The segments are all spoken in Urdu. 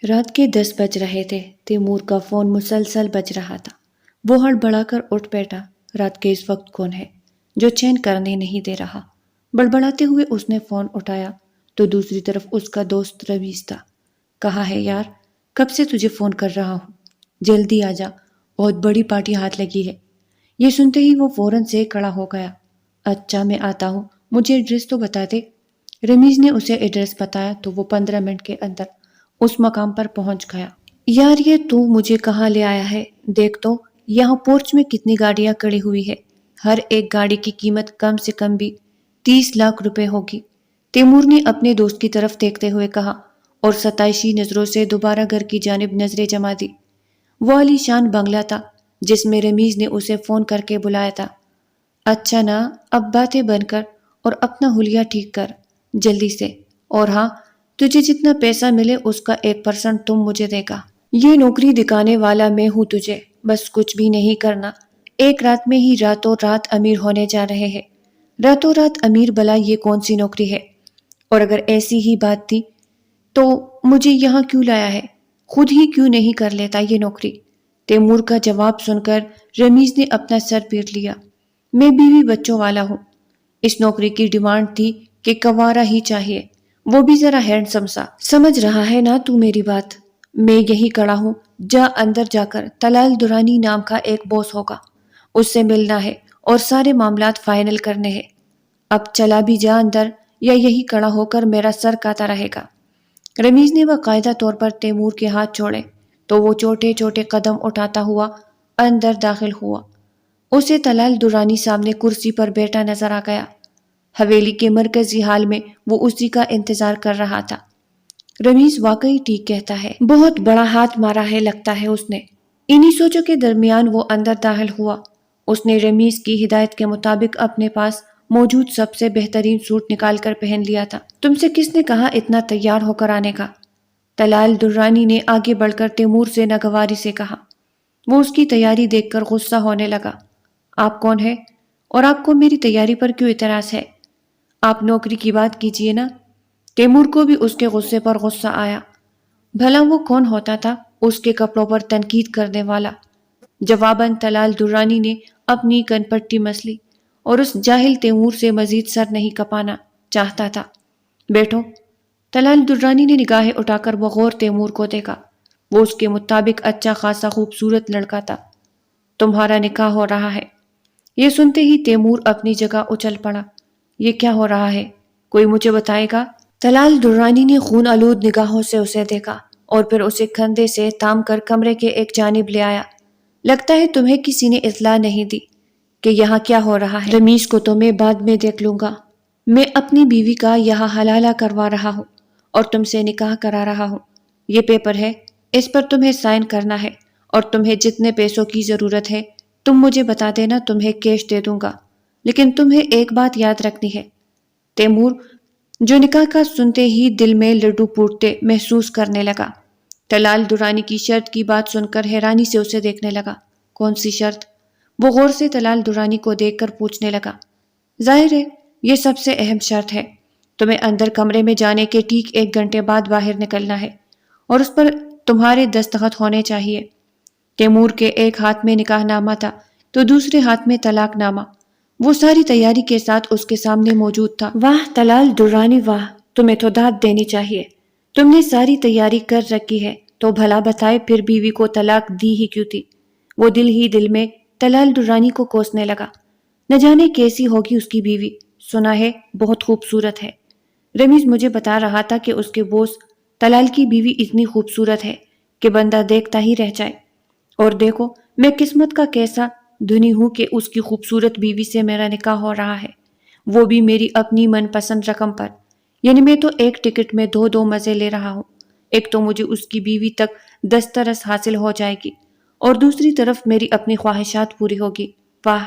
رات کے 10 بج رہے تھے۔ تیمور کا فون مسلسل بج رہا تھا۔ وہ ہڑبڑا کر اٹھ بیٹھا۔ رات کے اس وقت کون ہے جو چین کرنے نہیں دے رہا؟ بڑبڑاتے ہوئے اس نے فون اٹھایا تو دوسری طرف اس کا دوست رمیز تھا۔ کہاں ہے یار؟ کب سے تجھے فون کر رہا ہوں، جلدی آ جا، بہت بڑی پارٹی ہاتھ لگی ہے۔ یہ سنتے ہی وہ فوراً سے کھڑا ہو گیا۔ اچھا میں آتا ہوں، مجھے ایڈریس تو بتا دے۔ رمیز نے اسے ایڈریس بتایا تو وہ 15 منٹ کے اندر اس مقام پر پہنچ گیا۔ یار یہ تو مجھے کہاں لے آیا ہے؟ دیکھ تو یہاں پورچ میں کتنی گاڑیاں کھڑی ہوئی ہے۔ ہر ایک گاڑی کی قیمت کم سے کم بھی 30 لاکھ روپے ہوگی۔ تیمور نے اپنے دوست کی طرف دیکھتے ہوئے کہا اور ستائشی نظروں سے دوبارہ گھر کی جانب نظریں جما دی۔ وہ عالی شان بنگلہ تھا جس میں رمیز نے اسے فون کر کے بلایا تھا۔ اچھا نا، اب باتیں بند کر اور اپنا حلیہ ٹھیک کر جلدی سے، اور ہاں تجھے جتنا پیسہ ملے اس کا 1% تم مجھے دے گا۔ یہ نوکری دکھانے والا میں ہوں تجھے، بس کچھ بھی نہیں کرنا۔ ایک رات میں ہی راتوں رات امیر ہونے جا رہے ہیں۔ راتوں رات امیر بلا یہ کون سی نوکری ہے؟ اور اگر ایسی ہی بات تھی تو مجھے یہاں کیوں لایا ہے؟ خود ہی کیوں نہیں کر لیتا یہ نوکری؟ تیمور کا جواب سن کر رمیز نے اپنا سر پیٹ لیا۔ میں بیوی بچوں والا ہوں۔ اس نوکری کی ڈیمانڈ تھی کہ کنوارا ہی چاہیے، وہ بھی ذرا ہینڈسم سا۔ سمجھ رہا ہے نا تو میری بات؟ میں یہی کڑا ہوں، جا اندر جا کر طلال درانی نام کا ایک باس ہوگا، اس سے ملنا ہے اور سارے معاملات فائنل کرنے ہیں۔ اب چلا بھی جا اندر یا یہی کڑا ہو کر میرا سر کاتا رہے گا۔ رمیز نے باقاعدہ طور پر تیمور کے ہاتھ چھوڑے تو وہ چھوٹے چھوٹے قدم اٹھاتا ہوا اندر داخل ہوا۔ اسے طلال درانی سامنے کرسی پر بیٹھا نظر آ گیا۔ حویلی کے مرکزی حال میں وہ اسی کا انتظار کر رہا تھا۔ رمیز واقعی ٹھیک کہتا ہے، بہت بڑا ہاتھ مارا ہے لگتا ہے اس نے۔ انہی سوچوں کے درمیان وہ اندر داخل ہوا۔ اس نے رمیز کی ہدایت کے مطابق اپنے پاس موجود سب سے بہترین سوٹ نکال کر پہن لیا تھا۔ تم سے کس نے کہا اتنا تیار ہو کر آنے کا؟ طلال درانی نے آگے بڑھ کر تیمور سے ناگواری سے کہا۔ وہ اس کی تیاری دیکھ کر غصہ ہونے لگا۔ آپ کون ہیں اور آپ کو میری تیاری پر کیوں اعتراض ہے؟ آپ نوکری کی بات کیجئے نا۔ تیمور کو بھی اس کے غصے پر غصہ آیا۔ بھلا وہ کون ہوتا تھا اس کے کپڑوں پر تنقید کرنے والا؟ جواباً طلال درانی نے اپنی کن پٹی مس لی اور اس جاہل تیمور سے مزید سر نہیں کپانا چاہتا تھا۔ بیٹھو۔ طلال درانی نے نگاہیں اٹھا کر بغور تیمور کو دیکھا۔ وہ اس کے مطابق اچھا خاصا خوبصورت لڑکا تھا۔ تمہارا نکاح ہو رہا ہے۔ یہ سنتے ہی تیمور اپنی جگہ اچھل پڑا۔ یہ کیا ہو رہا ہے؟ کوئی مجھے بتائے گا؟ طلال درانی نے خون آلود نگاہوں سے اسے دیکھا اور پھر اسے کندھے سے تھام کر کمرے کے ایک جانب لے آیا۔ لگتا ہے تمہیں کسی نے اطلاع نہیں دی کہ یہاں کیا ہو رہا ہے۔ رمیز کو تو میں بعد میں دیکھ لوں گا۔ میں اپنی بیوی کا یہاں حلالہ کروا رہا ہوں اور تم سے نکاح کرا رہا ہوں۔ یہ پیپر ہے، اس پر تمہیں سائن کرنا ہے، اور تمہیں جتنے پیسوں کی ضرورت ہے تم مجھے بتا دینا، تمہیں کیش دے دوں گا۔ لیکن تمہیں ایک بات یاد رکھنی ہے۔ تیمور جو نکاح کا سنتے ہی دل میں لڈو پھوٹتے محسوس کرنے لگا۔ طلال درانی کی شرط کی بات سن کر حیرانی سے اسے دیکھنے لگا۔ کون سی شرط؟ وہ غور سے طلال درانی کو دیکھ کر پوچھنے لگا۔ ظاہر ہے یہ سب سے اہم شرط ہے۔ تمہیں اندر کمرے میں جانے کے ٹھیک 1 گھنٹے بعد باہر نکلنا ہے اور اس پر تمہارے دستخط ہونے چاہیے۔ تیمور کے ایک ہاتھ میں نکاح نامہ تھا تو دوسرے ہاتھ میں طلاق نامہ۔ وہ ساری تیاری کے ساتھ اس کے سامنے موجود تھا۔ واہ طلال درانی واہ، تمہیں تو داد دینی چاہیے۔ تم نے ساری تیاری کر رکھی ہے تو بھلا بتائے پھر بیوی کو طلاق دی ہی کیوں تھی؟ وہ دل ہی دل میں طلال درانی کو کوسنے لگا۔ نہ جانے کیسی ہوگی اس کی بیوی، سنا ہے بہت خوبصورت ہے۔ رمیز مجھے بتا رہا تھا کہ اس کے بوس طلال کی بیوی اتنی خوبصورت ہے کہ بندہ دیکھتا ہی رہ جائے۔ اور دیکھو میں قسمت کا کیسا دھنی ہوں کہ اس کی خوبصورت بیوی سے میرا نکاح ہو رہا ہے، وہ بھی میری اپنی من پسند رقم پر۔ یعنی میں تو ایک ٹکٹ میں دو مزے لے رہا ہوں۔ ایک تو مجھے اس کی بیوی تک دسترس حاصل ہو جائے گی اور دوسری طرف میری اپنی خواہشات پوری ہوگی۔ واہ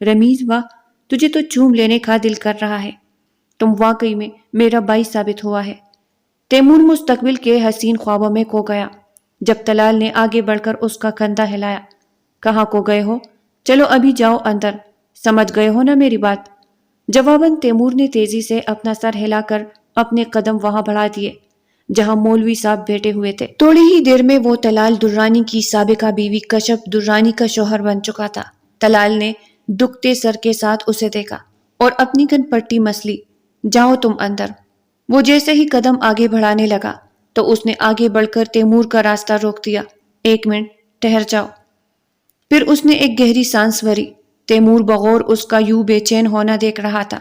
رمیز واہ، تجھے تو چوم لینے کا دل کر رہا ہے۔ تم واقعی میں میرا بھائی ثابت ہوا ہے۔ تیمور مستقبل کے حسین خوابوں میں کھو گیا جب طلال نے آگے بڑھ کر اس کا کندھا ہلایا۔ کہاں کو گئے ہو؟ چلو ابھی جاؤ اندر، سمجھ گئے ہو نا میری بات؟ جواباً تیمور نے تیزی سے اپنا سر ہلا کر اپنے قدم وہاں بڑھا دیے۔ جہاں مولوی صاحب بیٹھے ہوئے تھے۔ تھوڑی ہی دیر میں وہ طلال درانی کی سابقہ بیوی کشف درانی کا شوہر بن چکا تھا۔ طلال نے دکھتے سر کے ساتھ اسے دیکھا اور اپنی کن پٹی مسلی۔ جاؤ تم اندر۔ وہ جیسے ہی قدم آگے بڑھانے لگا تو اس نے آگے بڑھ کر تیمور کا راستہ روک دیا۔ ایک منٹ ٹھہر جاؤ۔ پھر اس نے ایک گہری سانس بھری۔ تیمور بغور اس کا یوں بے چین ہونا دیکھ رہا تھا۔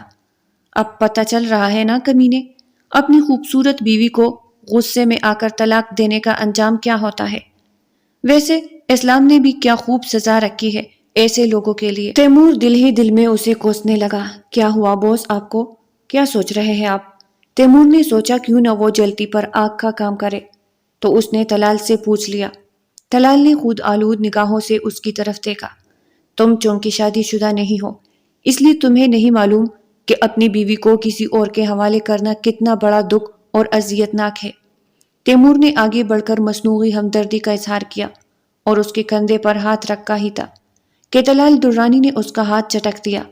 اب پتہ چل رہا ہے نا کمینے، اپنی خوبصورت بیوی کو غصے میں آ کر طلاق دینے کا انجام کیا ہوتا ہے۔ ویسے اسلام نے بھی کیا خوب سزا رکھی ہے ایسے لوگوں کے لیے۔ تیمور دل ہی دل میں اسے کوسنے لگا۔ کیا ہوا بوس آپ کو؟ کیا سوچ رہے ہیں آپ؟ تیمور نے سوچا کیوں نہ وہ جلتی پر آگ کا کام کرے، تو اس نے طلال سے پوچھ لیا۔ طلال نے خود آلود نگاہوں سے اس کی طرف دیکھا۔ تم چونکہ شادی شدہ نہیں ہو، اس لیے تمہیں نہیں معلوم کہ اپنی بیوی کو کسی اور کے حوالے کرنا کتنا بڑا دکھ اور اذیت ناک ہے۔ تیمور نے آگے بڑھ کر مصنوعی ہمدردی کا اظہار کیا اور اس کے کندھے پر ہاتھ رکھا ہی تھا کہ طلال درانی نے اس کا ہاتھ چٹک دیا۔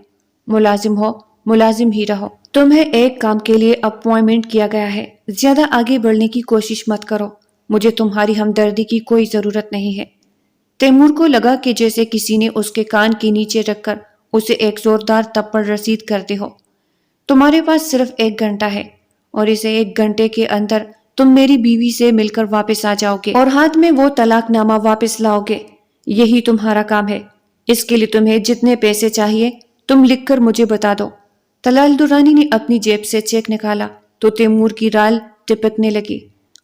ملازم ہو، ملازم ہی رہو۔ تمہیں ایک کام کے لیے اپوائنٹمنٹ کیا گیا ہے، زیادہ آگے بڑھنے کی کوشش مت کرو، مجھے تمہاری ہمدردی کی کوئی ضرورت نہیں ہے۔ تیمور کو لگا کہ جیسے کسی نے اس کے کان کے نیچے رکھ کر اسے ایک زوردار تپڑ رسید کرتے ہو۔ تمہارے پاس صرف 1 گھنٹہ ہے اور اسے 1 گھنٹے کے اندر تم میری بیوی سے مل کر واپس آ جاؤ گے اور ہاتھ میں وہ طلاق نامہ واپس لاؤ گے۔ یہی تمہارا کام ہے۔ اس کے لیے تمہیں جتنے پیسے چاہیے تم لکھ کر مجھے بتا دو۔ طلال درانی نے اپنی جیب سے چیک نکالا تو تیمور کی رال ٹپکنے لگی۔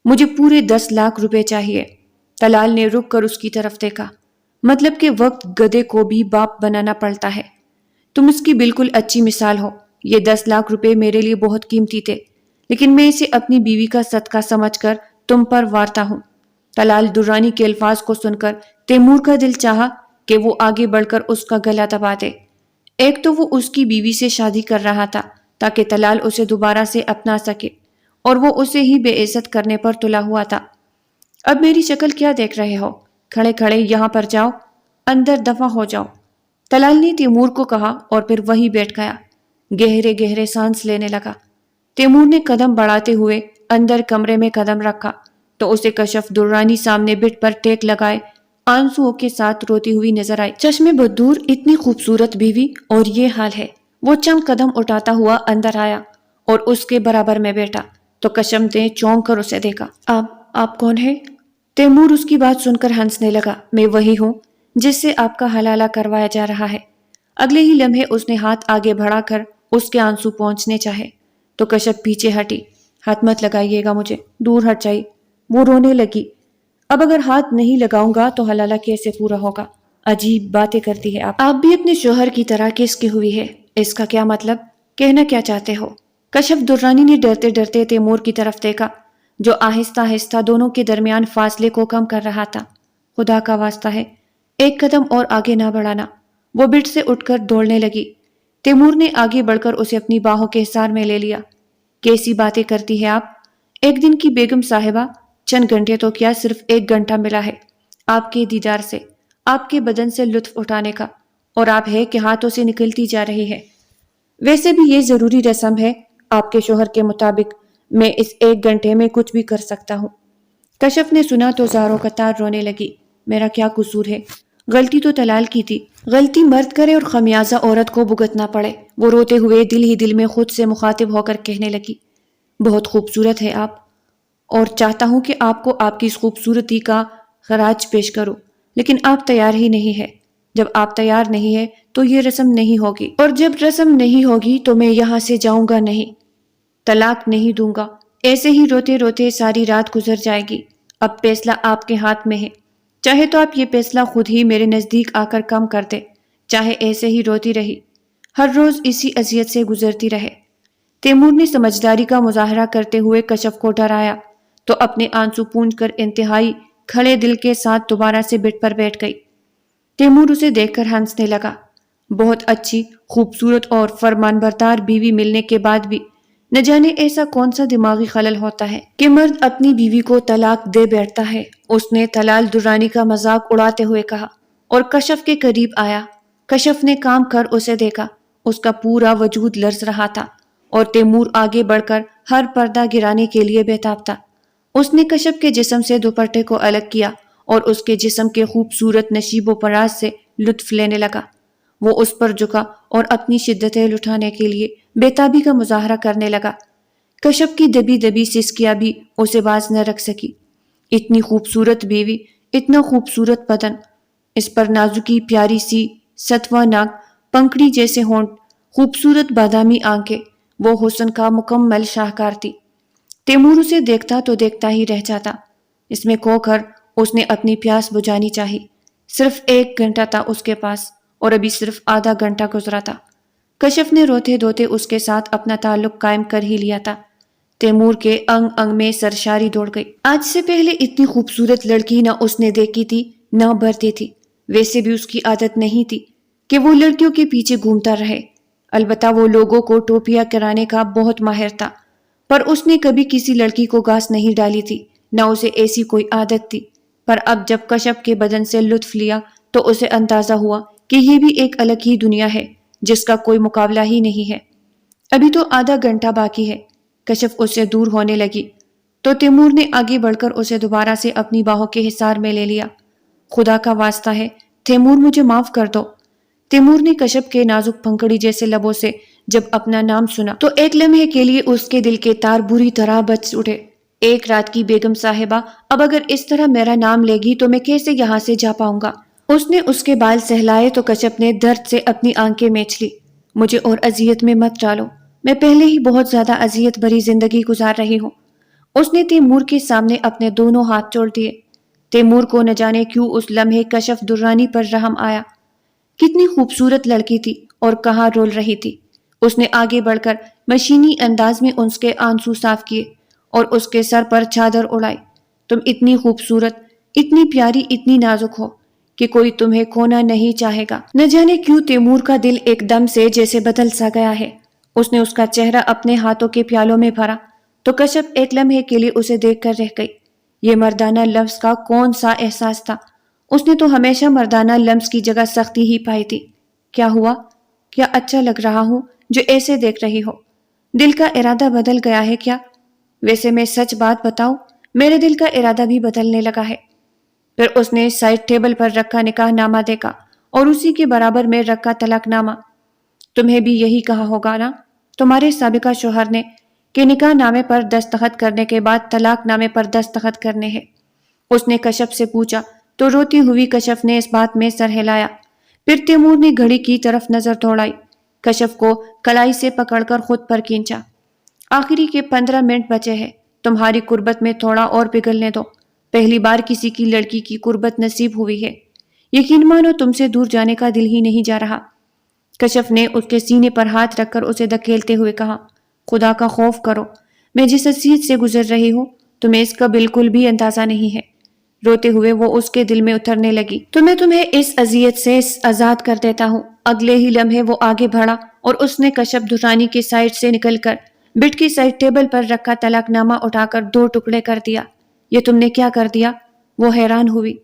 مجھے پورے 10 لاکھ روپے چاہیے۔ طلال نے رک کر اس کی طرف دیکھا۔ مطلب کہ وقت گدھے کو بھی باپ بنانا پڑتا ہے۔ تم اس کی بالکل اچھی مثال ہو۔ یہ 10 لاکھ روپے میرے لیے بہت قیمتی تھے، لیکن میں اسے اپنی بیوی کا صدقہ سمجھ کر تم پر وارتا ہوں۔ طلال درانی کے الفاظ کو سن کر تیمور کا دل چاہا کہ وہ آگے بڑھ کر اس کا گلا دبا دے۔ ایک تو وہ اس کی بیوی سے شادی کر رہا تھا تاکہ طلال اسے دوبارہ سے اپنا سکے، اور وہ اسے ہی بے عزت کرنے پر تلا ہوا تھا۔ اب میری شکل کیا دیکھ رہے ہو؟ کھڑے کھڑے یہاں پر جاؤ، اندر دفع ہو جاؤ۔ طلال نے تیمور کو کہا اور پھر وہی بیٹھ گیا۔ گہرے گہرے سانس لینے لگا۔ تیمور نے قدم بڑھاتے ہوئے اندر کمرے میں قدم رکھا تو اسے کشف درانی سامنے بٹ پر ٹیک لگائے آنسوؤں کے ساتھ روتی ہوئی نظر آئی۔ چشمے بدور اتنی خوبصورت بیوی اور یہ حال ہے۔ وہ چند قدم اٹھاتا ہوا اندر آیا اور اس کے برابر میں بیٹھا تو کشم نے چونک کر اسے دیکھا۔ آپ کون ہیں؟ تیمور اس کی بات سن کر ہنسنے لگا۔ میں وہی ہوں جس سے آپ کا حلالہ کروایا جا رہا ہے۔ اگلے ہی لمحے اس نے ہاتھ آگے بڑھا کر اس کے آنسو پہنچنے چاہے تو کشف پیچھے ہٹی۔ ہاتھ مت لگائیے گا مجھے، دور ہٹ جائیے۔ وہ رونے لگی۔ اب اگر ہاتھ نہیں لگاؤں گا تو حلالہ کیسے پورا ہوگا؟ عجیب باتیں کرتی ہے آپ بھی اپنے شوہر کی طرح کس کی ہوئی ہے؟ اس کا کیا مطلب؟ کہنا کیا چاہتے ہو؟ کشف درانی نے ڈرتے ڈرتے تیمور کی طرف دیکھا جو آہستہ آہستہ دونوں کے درمیان فاصلے کو کم کر رہا تھا۔ خدا کا واسطہ ہے، ایک قدم اور آگے نہ بڑھانا۔ وہ بٹ سے اٹھ کر دوڑنے لگی۔ تیمور نے آگے بڑھ کر اسے اپنی باہوں کے حصار میں لے لیا۔ کیسی باتیں کرتی ہے آپ؟ ایک دن کی بیگم صاحبہ، چند گھنٹے تو کیا صرف 1 گھنٹہ ملا ہے آپ کے دیدار سے، آپ کے بدن سے لطف اٹھانے کا، اور آپ ہے کہ ہاتھوں سے نکلتی جا رہی ہے۔ ویسے بھی یہ ضروری رسم ہے، آپ کے شوہر کے مطابق میں اس 1 گھنٹے میں کچھ بھی کر سکتا ہوں۔ کشف نے سنا تو زاروں قطار رونے لگی۔ میرا کیا قصور ہے؟ غلطی تو طلال کی تھی۔ غلطی مرد کرے اور خمیازہ عورت کو بھگتنا پڑے۔ وہ روتے ہوئے دل ہی دل میں خود سے مخاطب ہو کر کہنے لگی، بہت خوبصورت ہے آپ، اور چاہتا ہوں کہ آپ کو آپ کی اس خوبصورتی کا خراج پیش کروں، لیکن آپ تیار ہی نہیں ہے۔ جب آپ تیار نہیں ہے تو یہ رسم نہیں ہوگی، اور جب رسم نہیں ہوگی تو میں یہاں سے جاؤں گا نہیں، طلاق نہیں دوں گا۔ ایسے ہی روتے روتے ساری رات گزر جائے گی۔ اب فیصلہ آپ کے ہاتھ میں ہے، چاہے تو آپ یہ فیصلہ خود ہی میرے نزدیک آ کر کم کر دے، چاہے ایسے ہی روتی رہی، ہر روز اسی اذیت سے گزرتی رہے۔ تیمور نے سمجھداری کا مظاہرہ کرتے ہوئے کشف کو ڈرایا تو اپنے آنسو پونچھ کر انتہائی کھڑے دل کے ساتھ دوبارہ سے بٹ پر بیٹھ گئی۔ تیمور اسے دیکھ کر ہنسنے لگا۔ بہت اچھی، خوبصورت اور فرمان بردار بیوی ملنے کے بعد بھی نہ جانے ایسا کون سا دماغی خلل ہوتا ہے کہ مرد اپنی بیوی کو طلاق دے بیٹھتا ہے، اس نے طلال درانی کا مذاق اڑاتے ہوئے کہا، اور کشف کے قریب آیا۔ کشف نے کام کر اسے دیکھا۔ اس کا پورا وجود لرز رہا تھا اور تیمور آگے بڑھ کر ہر پردہ گرانے کے لیے بے تاب تھا۔ اس نے کشف کے جسم سے دوپٹے کو الگ کیا اور اس کے جسم کے خوبصورت نشیب و فراز سے لطف لینے لگا۔ وہ اس پر جھکا اور اپنی شدتیں لٹانے کے لیے بےتابی کا مظاہرہ کرنے لگا۔ کشف کی دبی دبی سسکیاں بھی اسے باز نہ رکھ سکی۔ اتنی خوبصورت بیوی، اتنا خوبصورت بدن، اس پر نازکی پیاری سی ستواں ناک، پنکھڑی جیسے ہونٹ، خوبصورت بادامی آنکھیں، وہ حسن کا مکمل شاہکار تھی۔ تیمور اسے دیکھتا تو دیکھتا ہی رہ جاتا۔ اس میں کھو کر اس نے اپنی پیاس بجھانی چاہی۔ صرف 1 گھنٹہ تھا اس کے پاس اور ابھی صرف آدھا گھنٹہ گزرا تھا۔ کشف نے روتے دھوتے اس کے ساتھ اپنا تعلق قائم کر ہی لیا تھا۔ تیمور کے انگ انگ میں سرشاری دوڑ گئی۔ آج سے پہلے اتنی خوبصورت لڑکی نہ اس نے دیکھی تھی نہ بھرتی تھی۔ ویسے بھی اس کی عادت نہیں تھی کہ وہ لڑکیوں کے پیچھے گھومتا رہے۔ البتہ وہ لوگوں کو ٹوپیاں کرانے کا بہت ماہر تھا، پر اس نے کبھی کسی لڑکی کو گھاس نہیں ڈالی تھی، نہ اسے ایسی کوئی عادت تھی۔ پر اب جب کشف کے بدن سے لطف لیا تو اسے اندازہ ہوا کہ یہ بھی ایک الگ ہی دنیا ہے جس کا کوئی مقابلہ ہی نہیں ہے۔ ابھی تو آدھا گھنٹہ باقی ہے۔ کشف اس سے دور ہونے لگی تو تیمور نے آگے بڑھ کر اسے دوبارہ سے اپنی باہوں کے حصار میں لے لیا۔ خدا کا واسطہ ہے تیمور، مجھے معاف کر دو۔ تیمور نے کشف کے نازک پھنکڑی جیسے لبوں سے جب اپنا نام سنا تو ایک لمحے کے لیے اس کے دل کے تار بری طرح بچ اٹھے۔ ایک رات کی بیگم صاحبہ، اب اگر اس طرح میرا نام لے گی تو میں کیسے یہاں سے جا پاؤں گا؟ اس نے اس کے بال سہلائے تو کشف نے درد سے اپنی آنکھیں میچ لی۔ مجھے اور اذیت میں مت ڈالو، میں پہلے ہی بہت زیادہ اذیت بھری زندگی گزار رہی ہوں۔ اس نے تیمور کے سامنے اپنے دونوں ہاتھ جوڑ دیے۔ تیمور کو نہ جانے کیوں اس لمحے کشف درانی پر رحم آیا۔ کتنی خوبصورت لڑکی تھی اور کہاں رول رہی تھی۔ اس نے آگے بڑھ کر مشینی انداز میں اس کے آنسو صاف کیے اور اس کے سر پر چادر اڑائی۔ تم اتنی خوبصورت، اتنی پیاری، اتنی نازک ہو کہ کوئی تمہیں کھونا نہیں چاہے گا۔ نہ جانے کیوں تیمور کا دل ایک دم سے جیسے بدل سا گیا ہے۔ اس نے اس کا چہرہ اپنے ہاتھوں کے پیالوں میں بھرا تو کشف ایک لمحے کے لیے اسے دیکھ کر رہ گئی۔ یہ مردانہ لفظ کا کون سا احساس تھا؟ اس نے تو ہمیشہ مردانہ لفظ کی جگہ سختی ہی پائی تھی۔ کیا ہوا؟ کیا اچھا لگ رہا ہوں جو ایسے دیکھ رہی ہو؟ دل کا ارادہ بدل گیا ہے کیا؟ ویسے میں سچ بات بتاؤں، میرے دل کا ارادہ بھی بدلنے لگا ہے۔ پھر اس نے سائڈ ٹیبل پر رکھا نکاح نامہ دیکھا اور اسی کے برابر میں رکھا طلاق نامہ۔ تمہیں بھی یہی کہا ہوگا نا تمہارے سابقہ شوہر نے کہ نکاح نامے پر دستخط کرنے کے بعد طلاق نامے پر دستخط کرنے ہیں؟ اس نے کشف سے پوچھا تو روتی ہوئی کشف نے اس بات میں سر ہلایا۔ پھر تیمور نے گھڑی کی طرف نظر دوڑائی، کشف کو کلائی سے پکڑ کر خود پر کھینچا۔ آخری کے 15 منٹ بچے ہیں، تمہاری قربت میں تھوڑا اور پگھلنے دو۔ پہلی بار کسی کی لڑکی کی قربت نصیب ہوئی ہے، یقین مانو تم سے دور جانے کا دل ہی نہیں جا رہا۔ کشف نے اس کے سینے پر ہاتھ رکھ کر اسے دھکیلتے ہوئے کہا، خدا کا خوف کرو، میں جس اذیت سے گزر رہی ہوں تمہیں اس کا بالکل بھی اندازہ نہیں ہے۔ روتے ہوئے وہ اس کے دل میں اترنے لگی۔ تو میں تمہیں اس اذیت سے آزاد کر دیتا ہوں۔ اگلے ہی لمحے وہ آگے بڑھا اور اس نے کشف دورانی کے سائڈ سے نکل کر بیڈ کی سائڈ ٹیبل پر رکھا طلاق نامہ اٹھا کر 2 ٹکڑے کر دیا۔ یہ تم نے کیا کر دیا؟ وہ حیران ہوئی۔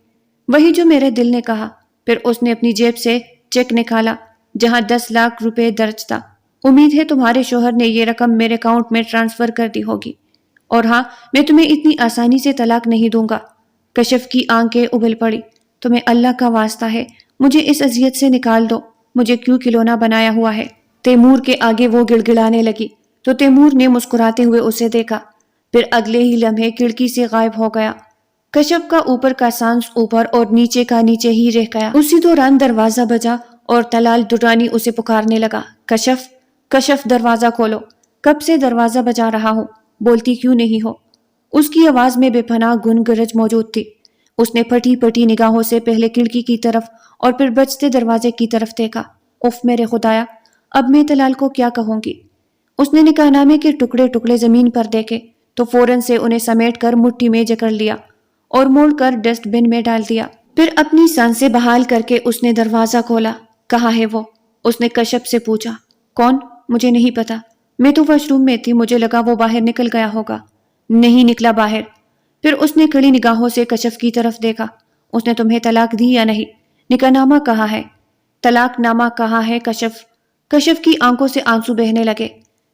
وہی جو میرے دل نے کہا۔ پھر اس نے اپنی جیب سے چیک نکالا جہاں 10 لاکھ روپے درج تھا۔ امید ہے تمہارے شوہر نے یہ رقم میرے اکاؤنٹ میں ٹرانسفر کر دی ہوگی۔ اور ہاں، میں تمہیں اتنی آسانی سے طلاق نہیں دوں گا۔ کشف کی آنکھیں ابل پڑی۔ تمہیں اللہ کا واسطہ ہے مجھے اس اذیت سے نکال دو، مجھے کیوں کھلونا بنایا ہوا ہے؟ تیمور کے آگے وہ گڑ گڑانے لگی تو تیمور نے مسکراتے ہوئے اسے دیکھا، پھر اگلے ہی لمحے کھڑکی سے غائب ہو گیا۔ کشف کا اوپر کا سانس اوپر اور نیچے کا نیچے ہی رہ گیا۔ اسی دوران دروازہ بجا اور طلال درانی اسے پکارنے لگا، کشف، کشف دروازہ کھولو، کب سے دروازہ بجا رہا ہوں، بولتی کیوں نہیں ہو؟ اس کی آواز میں بے پناہ گن گرج موجود تھی۔ اس نے پھٹی پھٹی نگاہوں سے پہلے کھڑکی کی طرف اور پھر بجتے دروازے کی طرف دیکھا۔ اف میرے خدایا، اب میں طلال کو کیا کہوں گی؟ اس نے نکاح نامے کے ٹکڑے ٹکڑے زمین پر دیکھے تو فوراً سے انہیں سمیٹ کر مٹھی میں جکڑ لیا اور موڑ کر ڈسٹ بن میں ڈال دیا۔ پھر اپنی سانسیں بحال کر کے اس نے دروازہ کھولا۔ کہاں ہے وہ؟ اس نے کشف سے پوچھا۔ کون؟ مجھے نہیں پتا، میں تو واش روم میں تھی، مجھے لگا وہ باہر نکل گیا ہوگا۔ نہیں نکلا باہر۔ پھر اس نے کھڑی نگاہوں سے کشف کی طرف دیکھا۔ اس نے تمہیں طلاق دی یا نہیں؟ نکاح نامہ کہاں ہے؟ طلاق نامہ کہاں ہے کشف؟ کشف کی آنکھوں سے آنسو بہنے لگے۔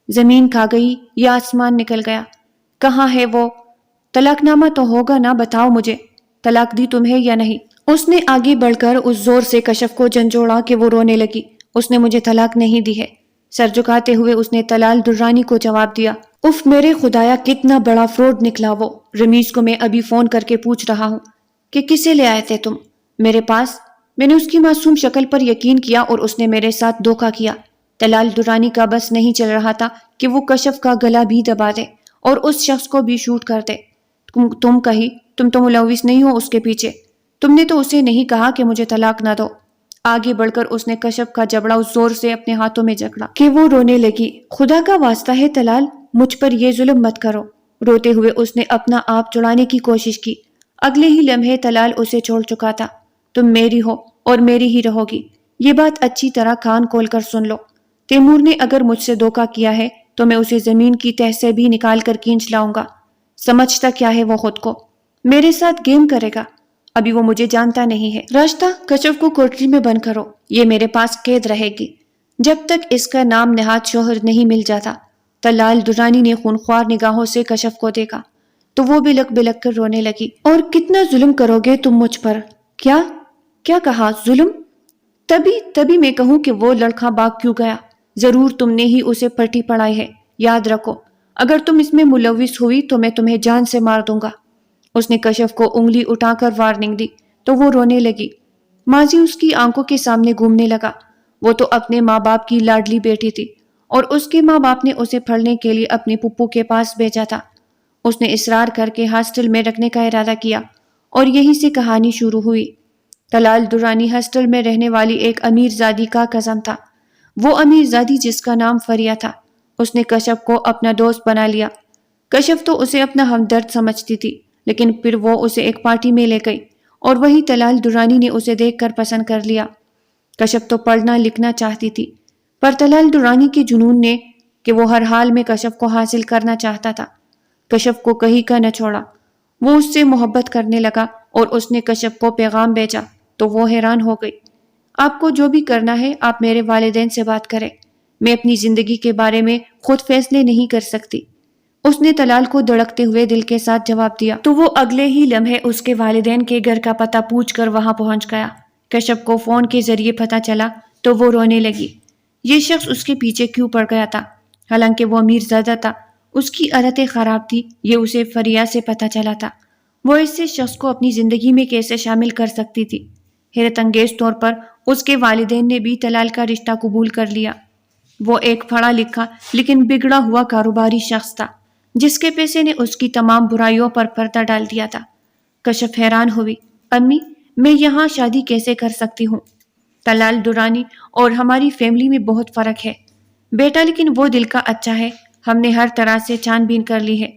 زمین کھا گئی یا آسمان نکل گیا؟ کہاں ہے وہ؟ طلاق نامہ تو ہوگا نا، بتاؤ مجھے، طلاق دی تمہیں یا نہیں؟ اس نے آگے بڑھ کر اس زور سے کشف کو جھنجھوڑا کہ وہ رونے لگی۔ اس نے مجھے طلاق نہیں دی ہے، سر جھکاتے ہوئے اس نے طلال درانی کو جواب دیا۔ اف میرے خدایا، کتنا بڑا فراڈ نکلا وہ۔ رمیز کو میں ابھی فون کر کے پوچھ رہا ہوں کہ کسے لے آئے تھے تم میرے پاس؟ میں نے اس کی معصوم شکل پر یقین کیا اور اس نے میرے ساتھ دھوکہ کیا۔ طلال درانی کا بس نہیں چل رہا تھا کہ وہ کشف کا گلا بھی دبا دے اور اس شخص کو بھی شوٹ کر دے۔ تم تو ملوث نہیں ہو اس کے پیچھے، تم نے تو اسے نہیں کہا کہ مجھے طلاق نہ دو۔ آگے بڑھ کر اس نے کشف کا جبڑا اس زور سے اپنے ہاتھوں میں جکڑا کہ وہ رونے لگی۔ خدا کا واسطہ ہے طلال، مجھ پر یہ ظلم مت کرو۔ روتے ہوئے اس نے اپنا آپ چھڑانے کی کوشش کی۔ اگلے ہی لمحے طلال اسے چھوڑ چکا تھا۔ تم میری ہو اور میری ہی رہو گی، یہ بات اچھی طرح کان کھول کر سن لو۔ تیمور نے اگر مجھ سے دھوکہ کیا ہے تو میں اسے زمین کی تہ سے بھی نکال کر کھینچ لاؤں گا۔ سمجھتا کیا ہے وہ خود کو؟ میرے ساتھ گیم کرے گا؟ ابھی وہ مجھے جانتا نہیں ہے۔ راستہ کشف کو کوٹری میں بند کرو، یہ میرے پاس قید رہے گی جب تک اس کا نام نہاد شوہر نہیں مل جاتا۔ طلال درانی نے خونخوار نگاہوں سے کشف کو دیکھا تو وہ بلک بلک کر رونے لگی۔ اور کتنا ظلم کرو گے تم مجھ پر؟ کیا کہا؟ ظلم؟ تبھی میں کہوں کہ وہ لڑکا بھاگ کیوں گیا؟ ضرور تم نے ہی اسے پٹی پڑھائی ہے، یاد رکھو، اگر تم اس میں ملوث ہوئی تو میں تمہیں جان سے مار دوں گا۔ اس نے کشف کو انگلی اٹھا کر وارننگ دی تو وہ رونے لگی۔ ماضی اس کی آنکھوں کے سامنے گھومنے لگا۔ وہ تو اپنے ماں باپ کی لاڈلی بیٹی تھی اور اس کے ماں باپ نے اسے پڑھنے کے لیے اپنے پھپھو کے پاس بھیجا تھا۔ اس نے اصرار کر کے ہاسٹل میں رکھنے کا ارادہ کیا اور یہیں سے کہانی شروع ہوئی۔ طلال درانی ہاسٹل میں رہنے والی ایک امیر زادی کا کزن تھا۔ وہ امیر زادی جس کا نام فریہ تھا، اس نے کشف کو اپنا دوست بنا لیا۔ کشف تو اسے اپنا ہمدرد سمجھتی تھی، لیکن پھر وہ اسے ایک پارٹی میں لے گئی اور وہی طلال درانی نے اسے دیکھ کر پسند کر لیا۔ کشف تو پڑھنا لکھنا چاہتی تھی، پر طلال درانی کے جنون نے کہ وہ ہر حال میں کشف کو حاصل کرنا چاہتا تھا، کشف کو کہیں کا نہ چھوڑا۔ وہ اس سے محبت کرنے لگا اور اس نے کشف کو پیغام بھیجا تو وہ حیران ہو گئی۔ آپ کو جو بھی کرنا ہے آپ میرے والدین سے بات کریں، میں اپنی زندگی کے بارے میں خود فیصلے نہیں کر سکتی۔ اس نے طلال کو دھڑکتے ہوئے دل کے ساتھ جواب دیا تو وہ اگلے ہی لمحے اس کے والدین کے گھر کا پتہ پوچھ کر وہاں پہنچ گیا۔ کشف کو فون کے ذریعے پتہ چلا تو وہ رونے لگی۔ یہ شخص اس کے پیچھے کیوں پڑ گیا تھا؟ حالانکہ وہ امیر زادہ تھا، اس کی عادتیں خراب تھی، یہ اسے فریہ سے پتہ چلا تھا۔ وہ ایسے شخص کو اپنی زندگی میں کیسے شامل کر سکتی تھی؟ حیرت انگیز طور پر اس کے والدین نے بھی طلال کا رشتہ قبول کر لیا۔ وہ ایک پڑھا لکھا لیکن بگڑا ہوا کاروباری شخص تھا جس کے پیسے نے اس کی تمام برائیوں پر پردہ ڈال دیا تھا۔ کشف حیران ہوئی۔ امی، میں یہاں شادی کیسے کر سکتی ہوں؟ طلال درانی اور ہماری فیملی میں بہت فرق ہے بیٹا، لیکن وہ دل کا اچھا ہے، ہم نے ہر طرح سے چھان بین کر لی ہے۔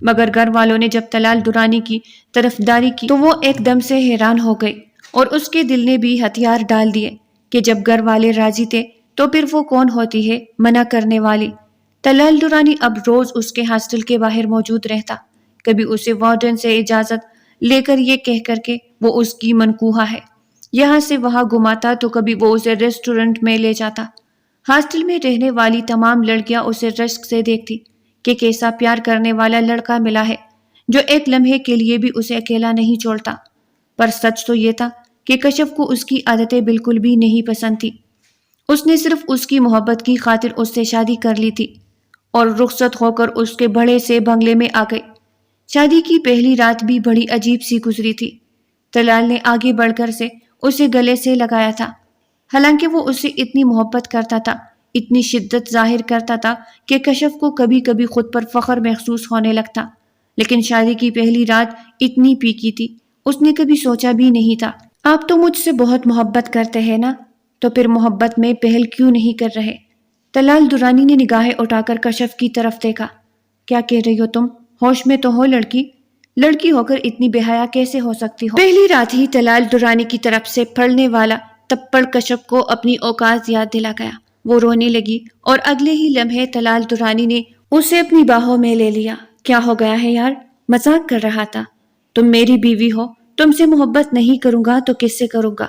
مگر گھر والوں نے جب طلال درانی کی طرفداری کی تو وہ ایک دم سے حیران ہو گئی اور اس کے دل نے بھی ہتھیار ڈال دیے کہ جب گھر والے راضی تھے تو پھر وہ کون ہوتی ہے منع کرنے والی۔ طلال درانی اب روز اس کے ہاسٹل کے باہر موجود رہتا، کبھی اسے وارڈن سے اجازت لے کر یہ کہہ کر کے وہ اس کی منکوہا ہے، یہاں سے وہاں گھماتا تو کبھی وہ اسے ریسٹورنٹ میں لے جاتا۔ ہاسٹل میں رہنے والی تمام لڑکیاں اسے رشک سے دیکھتی کہ کیسا پیار کرنے والا لڑکا ملا ہے جو ایک لمحے کے لیے بھی اسے اکیلا نہیں چھوڑتا۔ پر سچ تو یہ تھا کہ کشف کو اس کی عادتیں بالکل بھی نہیں پسند تھی۔ اس نے صرف اس کی محبت کی خاطر اس سے شادی کر لی تھی اور رخصت ہو کر اس کے بڑے سے بنگلے میں آ گئی۔ شادی کی پہلی رات بھی بڑی عجیب سی گزری تھی۔ طلال نے آگے بڑھ کر سے اسے گلے سے لگایا تھا، حالانکہ وہ اسے اتنی محبت کرتا تھا، اتنی شدت ظاہر کرتا تھا کہ کشف کو کبھی کبھی خود پر فخر محسوس ہونے لگتا۔ لیکن شادی کی پہلی رات اتنی پیکی تھی، اس نے کبھی سوچا بھی نہیں تھا۔ آپ تو مجھ سے بہت محبت کرتے ہیں نا، تو پھر محبت میں پہل کیوں نہیں کر رہے؟ طلال درانی نے نگاہیں اٹھا کر کشف کی طرف دیکھا۔ کیا کہہ رہی ہو تم؟ ہوش میں تو ہو لڑکی ہو کر اتنی بے حیا کیسے ہو سکتی ہو؟ پہلی رات ہی طلال درانی کی طرف سے پڑنے والا تپڑ کشف کو اپنی اوقات یاد دلا گیا۔ وہ رونے لگی اور اگلے ہی لمحے طلال درانی نے اسے اپنی باہوں میں لے لیا۔ کیا ہو گیا ہے یار؟ مذاق کر رہا تھا، تم میری بیوی ہو، تم سے محبت نہیں کروں گا تو کس سے کروں گا؟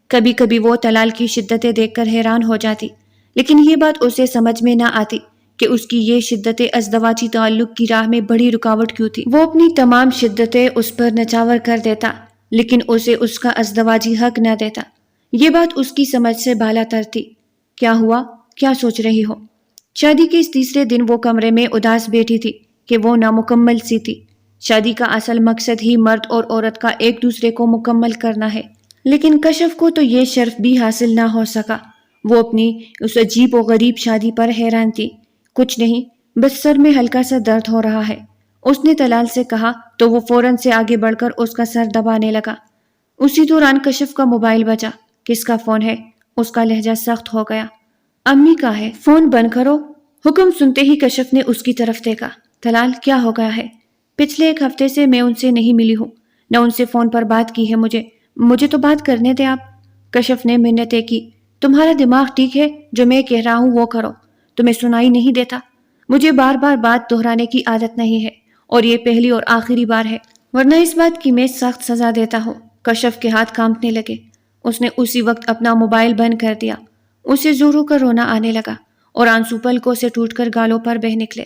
کبھی کبھی وہ طلال کی شدتیں دیکھ کر حیران ہو جاتی، لیکن یہ بات اسے سمجھ میں نہ آتی کہ اس کی یہ شدت ازدواجی تعلق کی راہ میں بڑی رکاوٹ کیوں تھی۔ وہ اپنی تمام شدتیں اس پر نچاور کر دیتا لیکن اسے اس کا ازدواجی حق نہ دیتا۔ یہ بات اس کی سمجھ سے بالا تر تھی۔ کیا ہوا؟ کیا سوچ رہی ہو؟ شادی کے اس تیسرے دن وہ کمرے میں اداس بیٹھی تھی کہ وہ نامکمل سی تھی۔ شادی کا اصل مقصد ہی مرد اور عورت کا ایک دوسرے کو مکمل کرنا ہے، لیکن کشف کو تو یہ شرف بھی حاصل نہ ہو سکا۔ وہ اپنی اس عجیب و غریب شادی پر حیران تھی۔ کچھ نہیں، بس سر میں ہلکا سا درد ہو رہا ہے، اس نے طلال سے کہا تو وہ فوراً سے آگے بڑھ کر اس کا سر دبانے لگا۔ اسی دوران کشف کا موبائل بجا۔ کس کا فون ہے؟ اس کا لہجہ سخت ہو گیا۔ امی کا ہے، فون بند کرو۔ حکم سنتے ہی کشف نے اس کی طرف دیکھا۔ طلال، کیا ہو گیا ہے؟ پچھلے ایک ہفتے سے میں ان سے نہیں ملی ہوں، نہ ان سے فون پر بات کی ہے۔ مجھے تو بات کرنے دے آپ۔ کشف نے منتیں کی۔ تمہارا دماغ ٹھیک ہے؟ جو میں کہہ رہا ہوں وہ کرو۔ تمہیں سنائی نہیں دیتا؟ مجھے بار بار بات دہرانے کی عادت نہیں ہے، اور یہ پہلی اور آخری بار ہے، ورنہ اس بات کی میں سخت سزا دیتا ہوں۔ کشف کے ہاتھ کانپنے لگے۔ اس نے اسی وقت اپنا موبائل بند کر دیا۔ اسے زوروں کا رونا آنے لگا اور آنسو پلکوں سے ٹوٹ کر گالوں پر بہہ نکلے۔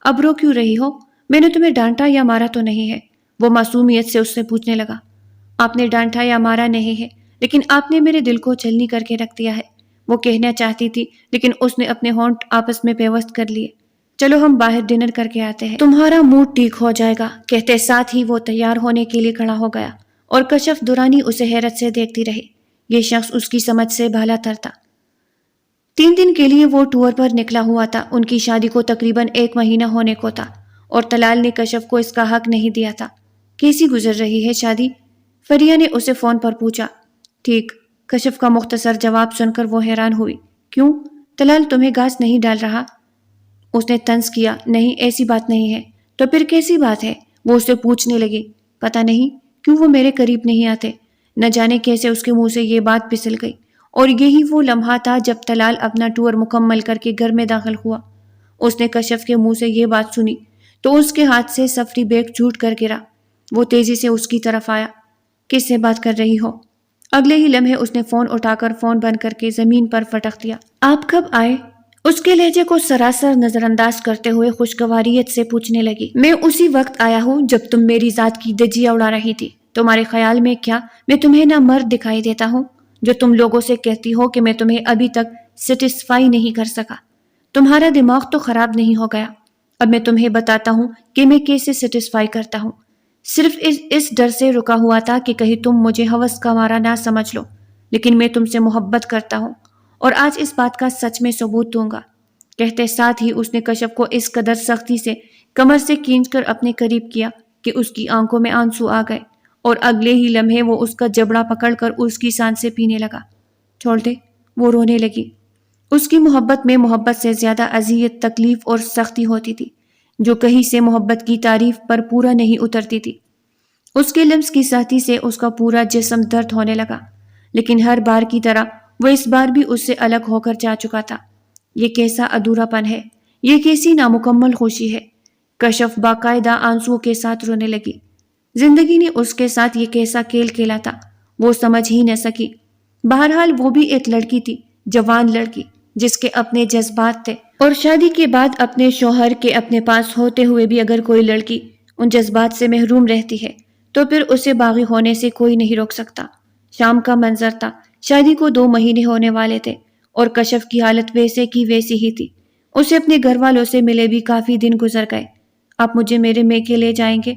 اب رو کیوں رہی ہو؟ میں نے تمہیں ڈانٹا یا مارا تو نہیں ہے؟ وہ معصومیت سے اس سے پوچھنے لگا۔ آپ نے ڈانٹا یا مارا نہیں ہے، لیکن آپ نے میرے دل کو چھلنی کر کے رکھ دیا ہے، وہ کہنا چاہتی تھی، لیکن اس نے اپنے ہونٹ آپس میں پیوست کر لیے۔ چلو ہم باہر ڈنر کر کے آتے ہیں، تمہارا موڈ ٹھیک ہو جائے گا، کہتے ساتھ ہی وہ تیار ہونے کے لیے کھڑا ہو گیا، اور کشف دورانی اسے حیرت سے دیکھتی رہی۔ یہ شخص اس کی سمجھ سے بالا تر تھا۔ 3 دن کے لیے وہ ٹور پر نکلا ہوا تھا۔ ان کی شادی کو تقریباً 1 مہینہ ہونے کو تھا، اور طلال نے کشف کو اس کا حق نہیں دیا تھا۔ کیسی گزر رہی ہے شادی؟ فریہ نے اسے فون پر پوچھا۔ ٹھیک، کشف کا مختصر جواب سن کر وہ حیران ہوئی۔ کیوں؟ طلال تمہیں گھاس نہیں ڈال رہا؟ اس نے طنز کیا۔ نہیں، ایسی بات نہیں ہے۔ تو پھر کیسی بات ہے؟ وہ اسے پوچھنے لگی۔ پتہ نہیں کیوں وہ میرے قریب نہیں آتے، نہ جانے کیسے اس کے منہ سے یہ بات پھسل گئی، اور یہی وہ لمحہ تھا جب طلال اپنا ٹور مکمل کر کے گھر میں داخل ہوا۔ اس نے کشف کے منہ سے یہ بات سنی تو اس کے ہاتھ سے سفری بیگ چھوٹ کر گرا۔ وہ تیزی سے اس کی طرف آیا۔ کس سے بات کر رہی ہو؟ اگلے ہی لمحے اس نے فون اٹھا کر فون بند کر کے زمین پر پٹک دیا۔ آپ کب آئے؟ اس کے لہجے کو سراسر نظر انداز کرتے ہوئے خوشگواریت سے پوچھنے لگی۔ میں اسی وقت آیا ہوں جب تم میری ذات کی دھجیاں اڑا رہی تھی۔ تمہارے خیال میں کیا میں تمہیں نہ مرد دکھائی دیتا ہوں، جو تم لوگوں سے کہتی ہو کہ میں تمہیں ابھی تک سیٹسفائی نہیں کر سکا؟ تمہارا دماغ تو خراب نہیں ہو گیا؟ اب میں تمہیں بتاتا ہوں کہ میں کیسے سیٹسفائی کرتا ہوں۔ صرف اس ڈر سے رکا ہوا تھا کہ کہیں تم مجھے ہوس کا مارا نہ سمجھ لو، لیکن میں تم سے محبت کرتا ہوں، اور آج اس بات کا سچ میں ثبوت دوں گا۔ کہتے ساتھ ہی اس نے کشف کو اس قدر سختی سے کمر سے کھینچ کر اپنے قریب کیا کہ اس کی آنکھوں میں آنسو آ گئے، اور اگلے ہی لمحے وہ اس کا جبڑا پکڑ کر اس کی سانسیں پینے لگا۔ چھوڑ دے، وہ رونے لگی۔ اس کی محبت میں محبت سے زیادہ اذیت، تکلیف اور سختی ہوتی تھی، جو کہیں سے محبت کی تعریف پر پورا نہیں اترتی تھی۔ اس کے لمس کی سختی سے اس کا پورا جسم درد ہونے لگا، لیکن ہر بار کی طرح وہ اس بار بھی اس سے الگ ہو کر جا چکا تھا۔ یہ کیسا ادھورا پن ہے، یہ کیسی نامکمل خوشی ہے۔ کشف باقاعدہ آنسوؤں کے ساتھ رونے لگی۔ زندگی نے اس کے ساتھ یہ کیسا کھیل کھیلا تھا، وہ سمجھ ہی نہ سکی۔ بہرحال وہ بھی ایک لڑکی تھی، جوان لڑکی، جس کے اپنے جذبات تھے، اور شادی کے بعد اپنے شوہر کے اپنے پاس ہوتے ہوئے بھی اگر کوئی لڑکی ان جذبات سے محروم رہتی ہے تو پھر اسے باغی ہونے سے کوئی نہیں روک سکتا۔ شام کا منظر تھا، شادی کو 2 مہینے ہونے والے تھے، اور کشف کی حالت ویسے کی ویسی ہی تھی۔ اسے اپنے گھر والوں سے ملے بھی کافی دن گزر گئے۔ آپ مجھے میرے میکے لے جائیں گے؟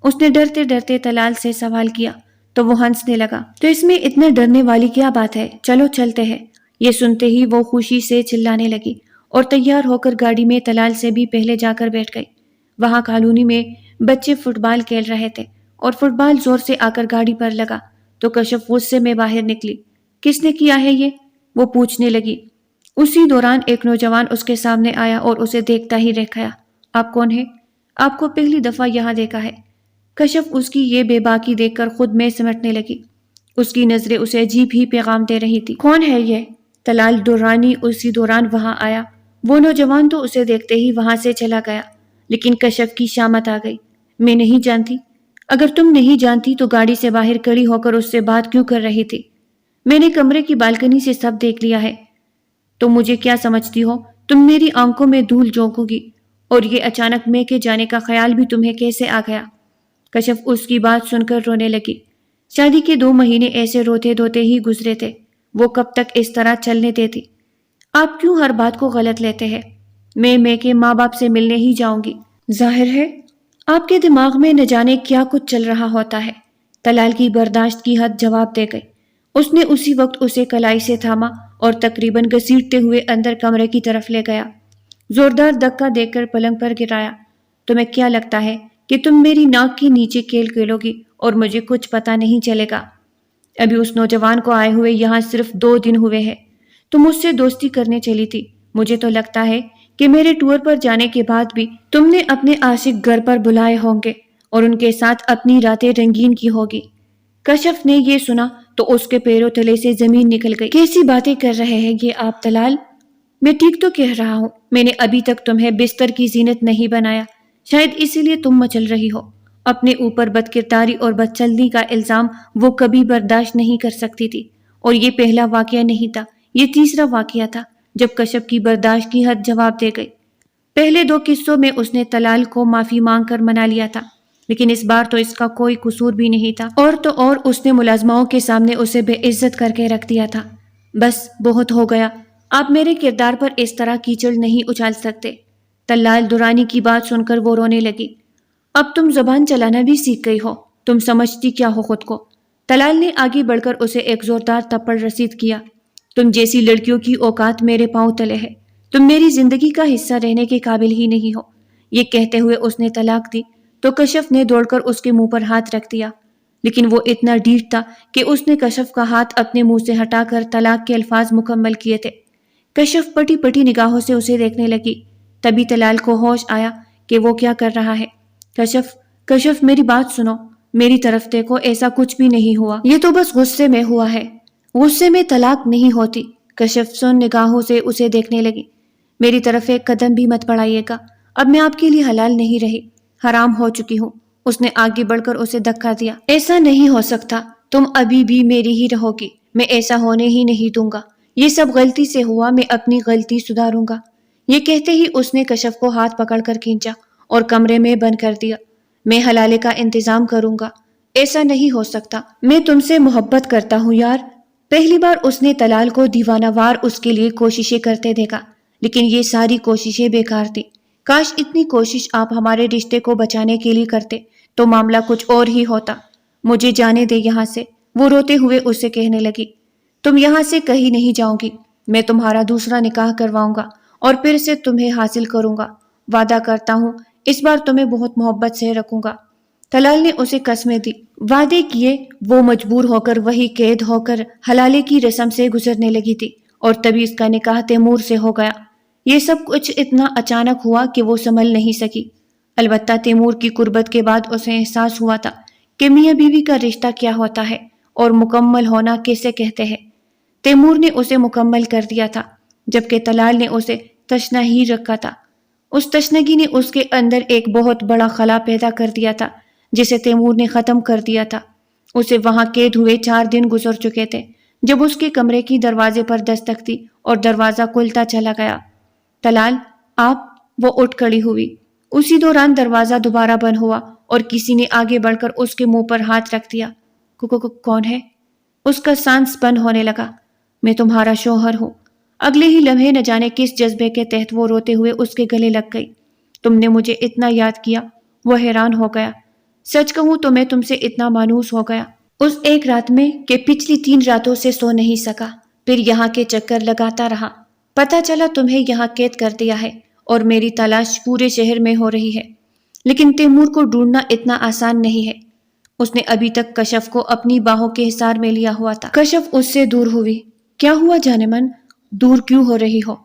اس نے ڈرتے ڈرتے طلال سے سوال کیا تو وہ ہنسنے لگا۔ تو اس میں اتنے ڈرنے والی کیا بات ہے، چلو چلتے ہیں۔ یہ سنتے ہی وہ خوشی سے چلانے لگی اور تیار ہو کر گاڑی میں طلال سے بھی پہلے جا کر بیٹھ گئی۔ وہاں کالونی میں بچے فٹ بال کھیل رہے تھے، اور فٹ بال زور سے آ کر گاڑی پر لگا تو کشف غصے میں باہر نکلی۔ کس نے کیا ہے یہ؟ وہ پوچھنے لگی۔ اسی دوران ایک نوجوان اس کے سامنے آیا اور اسے دیکھتا ہی رہ گیا۔ آپ کون ہیں؟ آپ کو پہلی دفعہ یہاں دیکھا ہے۔ کشف اس کی یہ بے باکی دیکھ کر خود میں سمٹنے لگی۔ اس کی نظریں اسے عجیب ہی پیغام دے رہی تھی۔ کون ہے یہ؟ طلال درانی اسی دوران وہاں آیا۔ وہ نوجوان تو اسے دیکھتے ہی وہاں سے چلا گیا، لیکن کشف کی شامت آ گئی۔ میں نہیں جانتی۔ اگر تم نہیں جانتی تو گاڑی سے باہر کھڑی ہو کر اس سے بات کیوں کر رہی تھی؟ میں نے کمرے کی بالکنی سے سب دیکھ لیا ہے۔ تو مجھے کیا سمجھتی ہو تم میری آنکھوں میں دھول جھونکو گی، اور یہ اچانک میں کے جانے کا خیال بھی تمہیں کیسے آ گیا؟ کشف اس کی بات سن کر رونے لگی۔ شادی کے 2 مہینے ایسے روتے دھوتے ہی گزرے تھے، وہ کب تک اس طرح چلنے دیتی؟ آپ کیوں ہر بات کو غلط لیتے ہیں؟ میں کے ماں باپ سے ملنے ہی جاؤں گی۔ ظاہر ہے آپ کے دماغ میں نہ جانے کیا کچھ چل رہا ہوتا ہے۔ طلال کی برداشت کی حد جواب دے گئی۔ اس نے اسی وقت اسے کلائی سے تھاما اور تقریباً گھسیٹتے ہوئے اندر کمرے کی طرف لے گیا۔ زوردار دھکا دے کر پلنگ پر گرایا۔ تمہیں کیا لگتا ہے کہ تم میری ناک کے نیچے کیل کھیلو گی اور مجھے کچھ پتا نہیں چلے گا؟ ابھی اس نوجوان کو آئے ہوئے یہاں صرف 2 دن ہوئے ہیں۔ تم مجھ سے دوستی کرنے چلی تھی۔ مجھے تو لگتا ہے کہ میرے ٹور پر جانے کے بعد بھی تم نے اپنے عاشق گھر پر بلائے ہوں گے اور ان کے ساتھ اپنی راتیں رنگین کی ہوگی۔ کشف نے یہ سنا تو اس کے پیروں تلے سے زمین نکل گئی۔ کیسی باتیں کر رہے ہیں یہ آپ طلال؟ میں ٹھیک تو کہہ رہا ہوں۔ میں نے ابھی تک تمہیں بستر کی زینت نہیں بنایا، شاید اسی لیے تم مچل رہی ہو۔ اپنے اوپر بدکرداری اور بدچلنی کا الزام وہ کبھی برداشت نہیں کر سکتی تھی، اور یہ پہلا واقعہ نہیں تھا، یہ تیسرا واقعہ تھا جب کشف کی برداشت کی حد جواب دے گئی۔ پہلے 2 قصوں میں اس نے طلال کو معافی مانگ کر منا لیا تھا، لیکن اس بار تو اس کا کوئی قصور بھی نہیں تھا، اور تو اور اس نے ملازماؤں کے سامنے اسے بے عزت کر کے رکھ دیا تھا۔ بس بہت ہو گیا، آپ میرے کردار پر اس طرح کیچڑ نہیں اچھال سکتے۔ طلال درانی کی بات سن کر وہ رونے لگی۔ اب تم زبان چلانا بھی سیکھ گئی ہو، تم سمجھتی کیا ہو خود کو؟ طلال نے آگے بڑھ کر اسے ایک زوردار تھپڑ رسید کیا۔ تم جیسی لڑکیوں کی اوقات میرے پاؤں تلے ہے، تم میری زندگی کا حصہ رہنے کے قابل ہی نہیں ہو۔ یہ کہتے ہوئے اس نے طلاق دی تو کشف نے دوڑ کر اس کے منہ پر ہاتھ رکھ دیا، لیکن وہ اتنا ڈھیٹ تھا کہ اس نے کشف کا ہاتھ اپنے منہ سے ہٹا کر طلاق کے الفاظ مکمل کیے تھے۔ کشف پٹی پٹی نگاہوں سے اسے دیکھنے لگی۔ تبھی طلال کو ہوش آیا کہ وہ کیا کر رہا ہے۔ کشف میری بات سنو، میری طرف دیکھو، ایسا کچھ بھی نہیں ہوا، یہ تو بس غصے میں ہوا ہے۔ غصے میں طلاق نہیں ہوتی۔ کشف سن نگاہوں سے اسے دیکھنے لگی۔ میری طرف ایک قدم بھی مت بڑھائیے گا، اب میں آپ کے لیے حلال نہیں رہی، حرام ہو چکی ہوں۔ اس نے آگے بڑھ کر اسے دھکا دیا۔ ایسا نہیں ہو سکتا، تم ابھی بھی میری ہی رہو گی، میں ایسا ہونے ہی نہیں دوں گا۔ یہ سب غلطی سے ہوا، میں اپنی غلطی سدھاروں گا۔ یہ کہتے ہی اس نے کشف کو ہاتھ پکڑ کر کھینچا اور کمرے میں بند کر دیا۔ میں حلالے کا انتظام کروں گا۔ ایسا نہیں ہو سکتا، میں تم سے محبت کرتا ہوں یار۔ پہلی بار اس نے طلال کو دیوانہ وار اس کے لیے کوششیں کرتے دیکھا، لیکن یہ ساری کوششیں بیکار تھی۔ کاش اتنی کوشش آپ ہمارے رشتے کو بچانے کے لیے کرتے تو معاملہ کچھ اور ہی ہوتا۔ مجھے جانے دے یہاں سے، وہ روتے ہوئے اسے کہنے لگی۔ تم یہاں سے کہیں نہیں جاؤں گی، میں تمہارا دوسرا نکاح کرواؤں گا اور پھر سے تمہیں حاصل کروں گا۔ وعدہ کرتا ہوں اس بار تمہیں بہت محبت سے رکھوں گا۔ طلال نے اسے قسمیں دی، وعدے کیے۔ وہ مجبور ہو کر وہی قید ہو کر حلالے کی رسم سے گزرنے لگی تھی، اور تبھی اس کا نکاح تیمور سے ہو گیا۔ یہ سب کچھ اتنا اچانک ہوا کہ وہ سنبھل نہیں سکی۔ البتہ تیمور کی قربت کے بعد اسے احساس ہوا تھا کہ میاں بیوی کا رشتہ کیا ہوتا ہے اور مکمل ہونا کیسے کہتے ہیں۔ تیمور نے اسے مکمل کر دیا تھا، جبکہ طلال نے اسے تشنہ ہی رکھا تھا۔ اس تشنگی نے اس کے اندر ایک بہت بڑا خلا پیدا کر دیا تھا، جسے تیمور نے ختم کر دیا تھا۔ اسے وہاں قید ہوئے 4 دن گزر چکے تھے جب اس کے کمرے کی دروازے پر دستک دی اور دروازہ کھلتا چلا گیا۔ طلال، آپ؟ وہ اٹھ کھڑی ہوئی۔ اسی دوران دروازہ دوبارہ بند ہوا اور کسی نے آگے بڑھ کر اس کے منہ پر ہاتھ رکھ دیا۔ کون ہے؟ اس کا سانس بند ہونے لگا۔ میں تمہارا شوہر ہوں۔ اگلے ہی لمحے نہ جانے کس جذبے کے تحت وہ روتے ہوئے اس کے گلے لگ گئی۔ تم نے مجھے اتنا یاد کیا، وہ حیران ہو گیا۔ سچ کہوں تو میں تم سے اتنا مانوس ہو گیا اس ایک رات میں کہ پچھلی 3 راتوں سے سو نہیں سکا، پھر یہاں کے چکر لگاتا رہا۔ پتہ چلا تمہیں یہاں قید کر دیا ہے اور میری تلاش پورے شہر میں ہو رہی ہے، لیکن تیمور کو ڈھونڈنا اتنا آسان نہیں ہے۔ اس نے ابھی تک کشف کو اپنی باہوں کے حصار میں لیا ہوا تھا۔ کشف اس سے دور ہوئی۔ کیا ہوا جانے من؟ دور کیوں ہو رہی ہو؟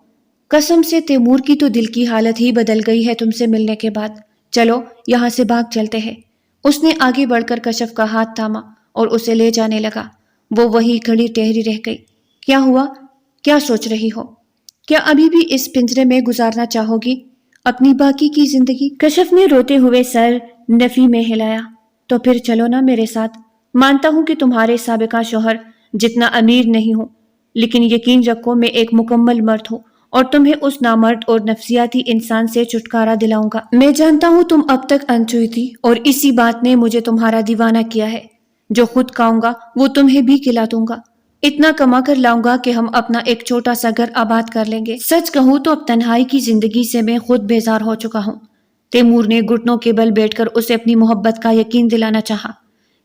قسم سے تیمور کی تو دل کی حالت ہی بدل گئی ہے تم سے ملنے کے بعد۔ چلو یہاں سے بھاگ چلتے ہیں۔ اس نے آگے بڑھ کر کشف کا ہاتھ تھاما اور اسے لے جانے لگا۔ وہ وہی کھڑی ٹہری رہ گئی۔ کیا ہوا؟ کیا سوچ رہی ہو؟ کیا ابھی بھی اس پنجرے میں گزارنا چاہو گی اپنی باقی کی زندگی؟ کشف نے روتے ہوئے سر نفی میں ہلایا۔ تو پھر چلو نا میرے ساتھ۔ مانتا ہوں کہ تمہارے سابقہ شوہر جتنا امیر نہیں ہوں، لیکن یقین رکھو میں ایک مکمل مرد ہوں اور تمہیں اس نامرد اور نفسیاتی انسان سے چھٹکارا دلاؤں گا۔ میں جانتا ہوں تم اب تک انچوئی تھی اور اسی بات نے مجھے تمہارا دیوانہ کیا ہے۔ جو خود کھاؤں گا وہ تمہیں بھی کھلا دوں گا۔ اتنا کما کر لاؤں گا کہ ہم اپنا ایک چھوٹا سا گھر آباد کر لیں گے۔ سچ کہوں تو اب تنہائی کی زندگی سے میں خود بیزار ہو چکا ہوں۔ تیمور نے گھٹنوں کے بل بیٹھ کر اسے اپنی محبت کا یقین دلانا چاہا۔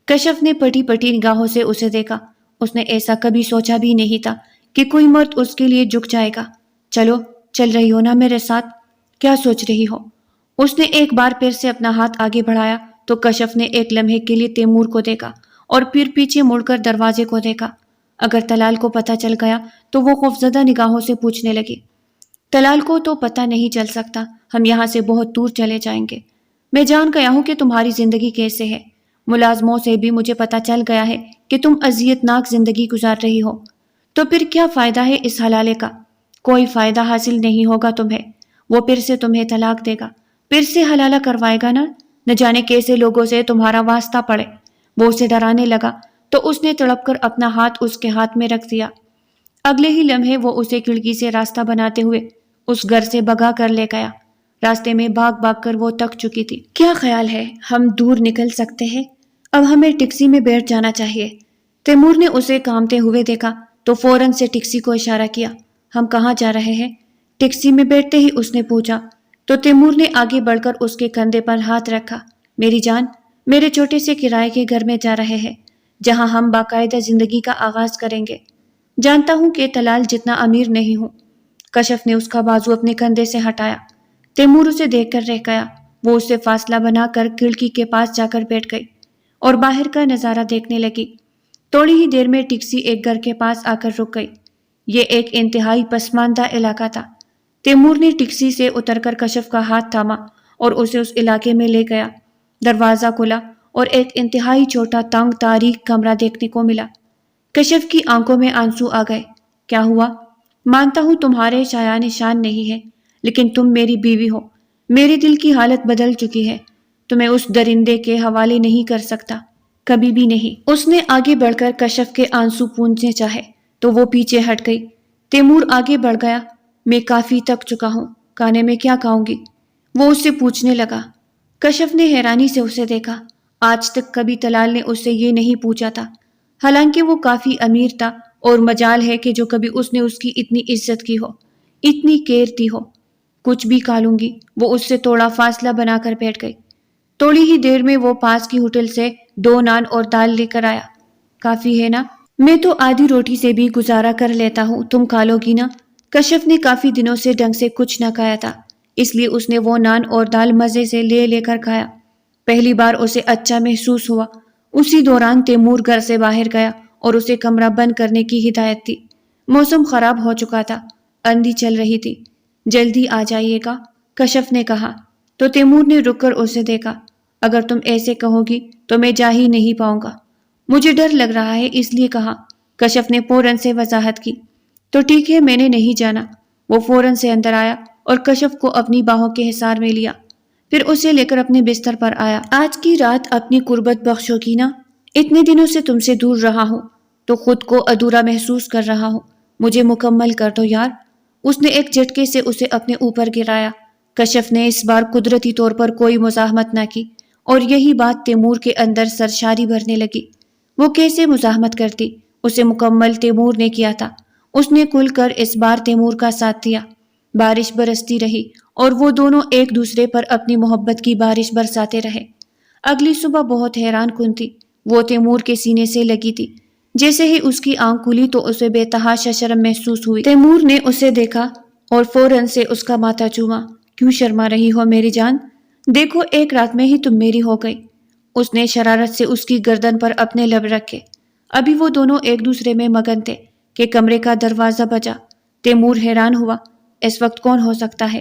کشف نے پٹی پٹی نگاہوں سے اسے دیکھا۔ اس نے ایسا کبھی سوچا بھی نہیں تھا کہ کوئی مرد اس کے لیے جھک جائے گا۔ چلو، چل رہی ہو نا میرے ساتھ؟ کیا سوچ رہی ہو؟ اس نے ایک بار پھر سے اپنا ہاتھ آگے بڑھایا تو کشف نے ایک لمحے کے لیے تیمور کو دیکھا اور پھر پیچھے مڑ کر دروازے کو دیکھا۔ اگر طلال کو پتہ چل گیا تو وہ خوفزدہ نگاہوں سے پوچھنے لگی۔ طلال کو تو پتہ نہیں چل سکتا، ہم یہاں سے بہت دور چلے جائیں گے۔ میں جان گیا ہوں کہ تمہاری زندگی کیسے ہے۔ ملازموں سے بھی مجھے پتہ چل گیا ہے کہ تم اذیت ناک زندگی گزار رہی ہو۔ تو پھر کیا فائدہ ہے اس حلالے کا؟ کوئی فائدہ حاصل نہیں ہوگا تمہیں۔ وہ پھر سے تمہیں طلاق دے گا، پھر سے حلالہ کروائے گا نا؟ نہ جانے کیسے لوگوں سے تمہارا واسطہ پڑے۔ وہ اسے ڈرانے لگا تو اس نے تڑپ کر اپنا ہاتھ اس کے ہاتھ میں رکھ دیا۔ اگلے ہی لمحے وہ اسے کھڑکی سے راستہ بناتے ہوئے اس گھر سے بھگا کر لے گیا۔ راستے میں بھاگ بھاگ کر وہ تھک چکی تھی۔ کیا خیال ہے ہم دور نکل سکتے ہیں؟ اب ہمیں ٹیکسی میں بیٹھ جانا چاہیے۔ تیمور نے اسے کامتے ہوئے دیکھا تو فوراً سے ٹیکسی کو اشارہ کیا۔ ہم کہاں جا رہے ہیں؟ ٹیکسی میں بیٹھتے ہی اس نے پوچھا تو تیمور نے آگے بڑھ کر اس کے کندھے پر ہاتھ رکھا۔ میری جان، میرے چھوٹے سے کرائے کے گھر میں جا رہے ہیں جہاں ہم باقاعدہ زندگی کا آغاز کریں گے۔ جانتا ہوں کہ طلال جتنا امیر نہیں ہوں۔ کشف نے اس کا بازو اپنے کندھے سے ہٹایا۔ تیمور اسے دیکھ کر رہ گیا۔ وہ اس سے فاصلہ بنا کر کھڑکی کے پاس جا کر بیٹھ گئی اور باہر کا نظارہ دیکھنے لگی۔ تھوڑی ہی دیر میں ٹیکسی ایک گھر کے پاس آ کر رک گئی۔ یہ ایک انتہائی پسماندہ علاقہ تھا۔ تیمور نے ٹیکسی سے اتر کر کشف کا ہاتھ تھاما اور اسے اس علاقے میں لے گیا۔ دروازہ کھلا اور ایک انتہائی چھوٹا تنگ تاریک کمرہ دیکھنے کو ملا۔ کشف کی آنکھوں میں آنسو آ گئے۔ کیا ہوا؟ مانتا ہوں تمہارے شایان نشان نہیں ہے، لیکن تم میری بیوی ہو۔ میرے دل کی حالت بدل چکی ہے۔ تمہیں اس درندے کے حوالے نہیں کر سکتا، کبھی بھی نہیں۔ اس نے آگے بڑھ کر کشف کے آنسو پونچھنے چاہے تو وہ پیچھے ہٹ گئی۔ تیمور آگے بڑھ گیا۔ میں کافی تھک چکا ہوں، کھانے میں کیا کھاؤں گی؟ وہ اس سے پوچھنے لگا۔ کشف نے حیرانی سے اسے دیکھا۔ آج تک کبھی طلال نے اس سے یہ نہیں پوچھا تھا، حالانکہ وہ کافی امیر تھا اور مجال ہے کہ جو کبھی اس نے اس کی اتنی عزت کی ہو، اتنی کیئر دی ہو۔ کچھ بھی کھا لوں گی، وہ اس سے تھوڑا فاصلہ بنا کر بیٹھ گئی۔ تھوڑی ہی دیر میں وہ پاس کی ہوٹل سے 2 نان اور دال لے کر آیا۔ کافی ہے نا؟ میں تو آدھی روٹی سے بھی گزارا کر لیتا ہوں، تم کھا لو گی نا؟ کشف نے کافی دنوں سے ڈھنگ سے کچھ نہ کھایا تھا، اس لیے اس نے وہ نان اور دال مزے سے لے کر کھایا۔ پہلی بار اسے اچھا محسوس ہوا۔ اسی دوران تیمور گھر سے باہر گیا اور اسے کمرہ بند کرنے کی ہدایت دی۔ موسم خراب ہو چکا تھا، آندھی چل رہی تھی۔ جلدی آ جائیے گا، کشف نے کہا تو تیمور نے رک کر اسے دیکھا۔ اگر تم ایسے کہو گی تو میں جا ہی نہیں پاؤں گا۔ مجھے ڈر لگ رہا ہے اس لیے کہا۔ کشف نے فوراً سے وضاحت کی۔ تو ٹھیک ہے، میں نے نہیں جانا۔ وہ فوراً سے اندر آیا اور کشف کو اپنی باہوں کے حصار میں لیا، پھر اسے لے کر اپنے بستر پر آیا۔ آج کی رات اپنی قربت بخشو گی نا؟ اتنے دنوں سے تم سے دور رہا ہوں تو خود کو ادھورا محسوس کر رہا ہوں، مجھے مکمل کر دو یار۔ اس نے ایک جھٹکے سے اسے اپنے اوپر گرایا۔ کشف نے اس بار قدرتی طور پر کوئی مزاحمت نہ کی اور یہی بات تیمور کے اندر سرشاری بھرنے لگی۔ وہ کیسے مزاحمت کرتی؟ اسے مکمل تیمور نے کیا تھا۔ اس نے کھل کر اس بار تیمور کا ساتھ دیا۔ بارش برستی رہی اور وہ دونوں ایک دوسرے پر اپنی محبت کی بارش برساتے رہے۔ اگلی صبح بہت حیران کن تھی۔ وہ تیمور کے سینے سے لگی تھی۔ جیسے ہی اس کی آنکھ کھلی تو اسے بے تحاشا شرم محسوس ہوئی۔ تیمور نے اسے دیکھا اور فوراً سے اس کا ماتھا چوما۔ کیوں شرما رہی ہو میری جان؟ دیکھو ایک رات میں ہی تم میری ہو گئی۔ اس نے شرارت سے اس کی گردن پر اپنے لب رکھے۔ ابھی وہ دونوں ایک دوسرے میں مگن تھے کہ کمرے کا دروازہ بجا۔ تیمور حیران ہوا، اس وقت کون ہو سکتا ہے؟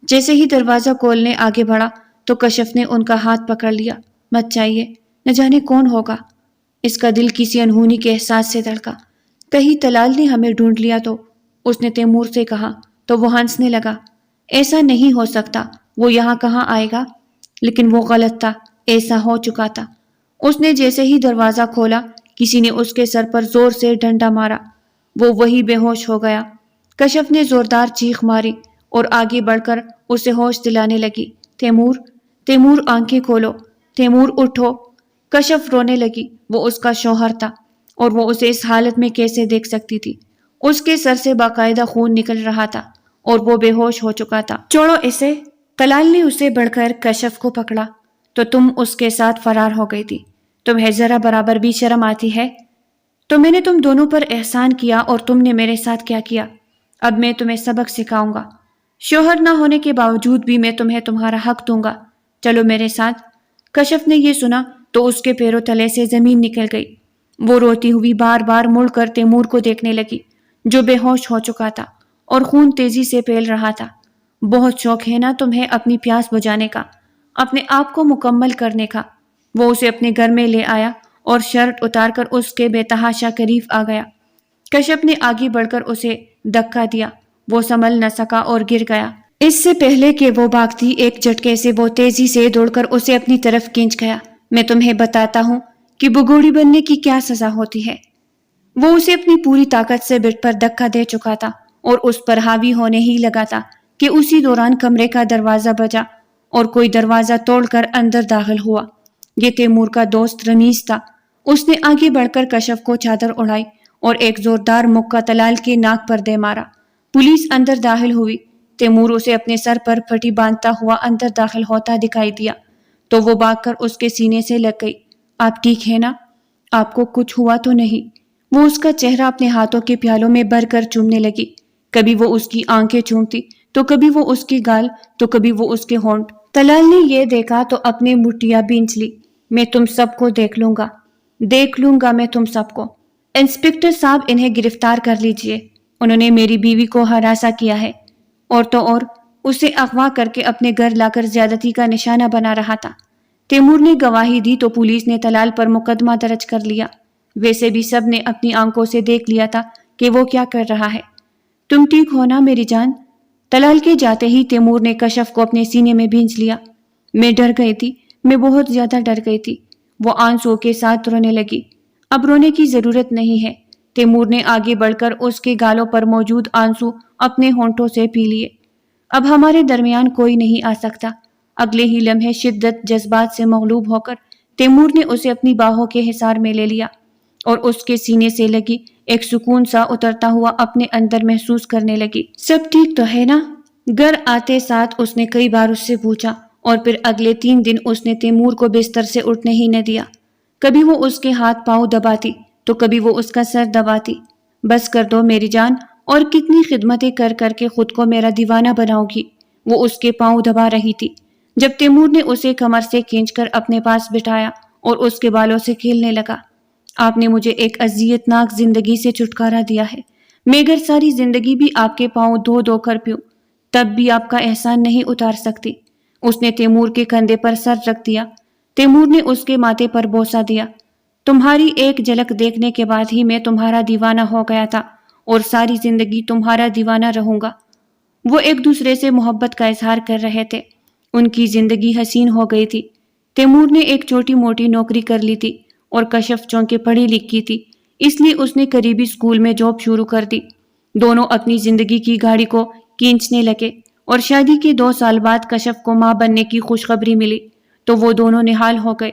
جیسے ہی دروازہ کھولنے آگے بڑھا تو کشف نے ان کا ہاتھ پکڑ لیا۔ مت جائیے، نہ جانے کون ہوگا۔ اس کا دل کسی انہونی کے احساس سے دھڑکا۔ کہیں طلال نے ہمیں ڈھونڈ لیا تو؟ اس نے تیمور سے کہا تو وہ ہنسنے لگا۔ ایسا نہیں ہو سکتا، وہ یہاں کہاں آئے گا؟ لیکن وہ غلط تھا، ایسا ہو چکا تھا۔ اس نے جیسے ہی دروازہ کھولا کسی نے اس کے سر پر زور سے ڈنڈا مارا۔ وہ وہی بے ہوش ہو گیا۔ کشف نے زوردار چیخ ماری اور آگے بڑھ کر اسے ہوش دلانے لگی۔ تیمور، تیمور آنکھیں کھولو، تیمور اٹھو۔ کشف رونے لگی۔ وہ اس کا شوہر تھا اور وہ اسے اس حالت میں کیسے دیکھ سکتی تھی؟ اس کے سر سے باقاعدہ خون نکل رہا تھا اور وہ بے ہوش ہو چکا تھا۔ چھوڑو اسے، طلال نے اسے بڑھ کر کشف کو پکڑا۔ تو تم اس کے ساتھ فرار ہو گئی تھی؟ تمہیں ذرا برابر بھی شرم آتی ہے؟ تو میں نے تم دونوں پر احسان کیا اور تم نے میرے ساتھ کیا کیا؟ اب میں تمہیں سبق سکھاؤں گا۔ شوہر نہ ہونے کے باوجود بھی میں تمہیں تمہارا حق دوں گا، چلو میرے ساتھ۔ کشف نے یہ سنا تو اس کے پیروں تلے سے زمین نکل گئی۔ وہ روتی ہوئی بار بار مڑ کر تیمور کو دیکھنے لگی جو بے ہوش ہو چکا تھا اور خون تیزی سے پھیل رہا تھا۔ بہت شوق ہے نا تمہیں اپنی پیاس بجھانے کا، اپنے آپ کو مکمل کرنے کا۔ وہ اسے اپنے گھر میں لے آیا اور شرٹ اتار کر اس کے بے تحاشا قریب آ گیا۔ کشف نے آگے بڑھ کر اسے دھکا دیا۔ وہ سنبھل نہ سکا اور گر گیا۔ اس سے پہلے کہ وہ بھاگتی، ایک جھٹکے سے وہ تیزی سے دوڑ کر اسے اپنی طرف کھینچ گیا۔ میں تمہیں بتاتا ہوں کہ بگوڑی بننے کی کیا سزا ہوتی ہے۔ وہ اسے اپنی پوری طاقت سے بٹ پر دھکا دے چکا تھا اور اس پر حاوی ہونے ہی لگا تھا کہ اسی دوران کمرے کا دروازہ بجا اور کوئی دروازہ توڑ کر اندر داخل ہوا۔ یہ تیمور کا دوست رمیز تھا۔ اس نے آگے بڑھ کر کشف کو چادر اڑائی اور ایک زوردار مکہ طلال کے ناک پر دے مارا۔ پولیس اندر داخل ہوئی۔ تیمور اسے اپنے سر پر پھٹی باندھتا ہوا اندر داخل ہوتا دکھائی دیا تو وہ بھاگ کر اس کے سینے سے لگ گئی۔ آپ ٹھیک ہے نا؟ آپ کو کچھ ہوا تو نہیں؟ وہ اس کا چہرہ اپنے ہاتھوں کے پیالوں میں بھر کر چومنے لگی۔ کبھی وہ اس کی آنکھیں چومتی تو کبھی وہ اس کی گال تو کبھی وہ اس کے ہونٹ۔ طلال نے یہ دیکھا تو اپنی مٹھیاں بھینچ لی۔ میں تم سب کو دیکھ لوں گا میں تم سب کو۔ انسپکٹر صاحب انہیں گرفتار کر لیجئے، انہوں نے میری بیوی کو ہراساں کیا ہے اور تو اور اسے اغوا کر کے اپنے گھر لا کر زیادتی کا نشانہ بنا رہا تھا۔ تیمور نے گواہی دی تو پولیس نے طلال پر مقدمہ درج کر لیا۔ ویسے بھی سب نے اپنی آنکھوں سے دیکھ لیا تھا کہ وہ کیا کر رہا ہے۔ تم ٹھیک ہو نا میری جان؟ طلال کے جاتے ہی تیمور نے کشف کو اپنے سینے میں بھینچ لیا۔ میں ڈر گئی تھی، میں بہت زیادہ ڈر گئی تھی۔ وہ آنسوؤں کے ساتھ رونے لگی۔ اب رونے کی ضرورت نہیں ہے۔ تیمور نے آگے بڑھ کر اس کے گالوں پر موجود آنسو اپنے ہونٹوں سے پی لیے۔ اب ہمارے درمیان کوئی نہیں آ سکتا۔ اگلے ہی لمحے شدت جذبات سے مغلوب ہو کر تیمور نے اسے اپنی باہوں کے حصار میں لے لیا اور اس کے سینے سے لگی ایک سکون سا اترتا ہوا اپنے اندر محسوس کرنے لگی۔ سب ٹھیک تو ہے نا؟ گھر آتے ساتھ اس نے کئی بار اس سے پوچھا اور پھر اگلے 3 دن اس نے تیمور کو بستر سے اٹھنے ہی نہ دیا۔ کبھی وہ اس کے ہاتھ پاؤں دباتی تو کبھی وہ اس کا سر دباتی۔ بس کر دو میری جان، اور کتنی خدمتیں کر کر کے خود کو میرا دیوانہ بناؤ گی؟ وہ اس کے پاؤں دبا رہی تھی جب تیمور نے اسے کمر سے کھینچ کر اپنے پاس بٹھایا اور اس کے بالوں سے کھیلنے لگا۔ آپ نے مجھے ایک اذیت ناک زندگی سے چھٹکارا دیا ہے۔ میں اگر ساری زندگی بھی آپ کے پاؤں دھو دھو کر پیوں تب بھی آپ کا احسان نہیں اتار سکتی۔ اس نے تیمور کے کندھے پر سر رکھ دیا۔ تیمور نے اس کے ماتھے پر بوسہ دیا۔ تمہاری ایک جھلک دیکھنے کے بعد ہی میں تمہارا دیوانہ ہو گیا تھا اور ساری زندگی تمہارا دیوانہ رہوں گا۔ وہ ایک دوسرے سے محبت کا اظہار کر رہے تھے۔ ان کی زندگی حسین ہو گئی تھی۔ تیمور نے ایک چھوٹی موٹی نوکری کر لی تھی اور کشف چونکہ پڑھی لکھی تھی اس لیے اس نے قریبی اسکول میں جاب شروع کر دی۔ دونوں اپنی زندگی کی گاڑی کو کھینچنے لگے اور شادی کے 2 سال بعد کشف کو ماں بننے کی خوشخبری ملی تو وہ دونوں نہال ہو گئے۔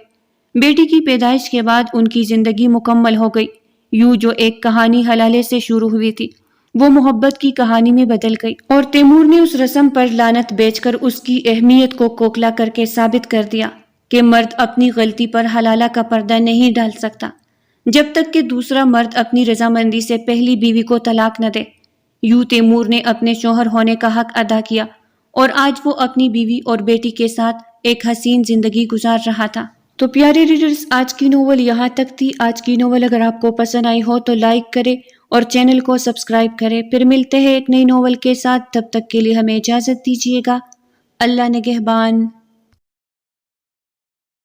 بیٹی کی پیدائش کے بعد ان کی زندگی مکمل ہو گئی۔ یوں جو ایک کہانی حلالے سے شروع ہوئی تھی وہ محبت کی کہانی میں بدل گئی اور تیمور نے اس رسم پر لعنت بیچ کر اس کی اہمیت کو کھوکھلا کر کے ثابت کر دیا کہ مرد اپنی غلطی پر حلالہ کا پردہ نہیں ڈال سکتا جب تک کہ دوسرا مرد اپنی رضامندی سے پہلی بیوی کو طلاق نہ دے۔ یوں تیمور نے اپنے شوہر ہونے کا حق ادا کیا اور آج وہ اپنی بیوی اور بیٹی کے ساتھ ایک حسین زندگی گزار رہا تھا۔ تو پیارے ریڈرز، آج کی ناول یہاں تک تھی۔ آج کی ناول اگر آپ کو پسند آئی ہو تو لائک کریں اور چینل کو سبسکرائب کریں۔ پھر ملتے ہیں ایک نئی ناول کے ساتھ، تب تک کے لیے ہمیں اجازت دیجیے گا۔ اللہ نگہبان۔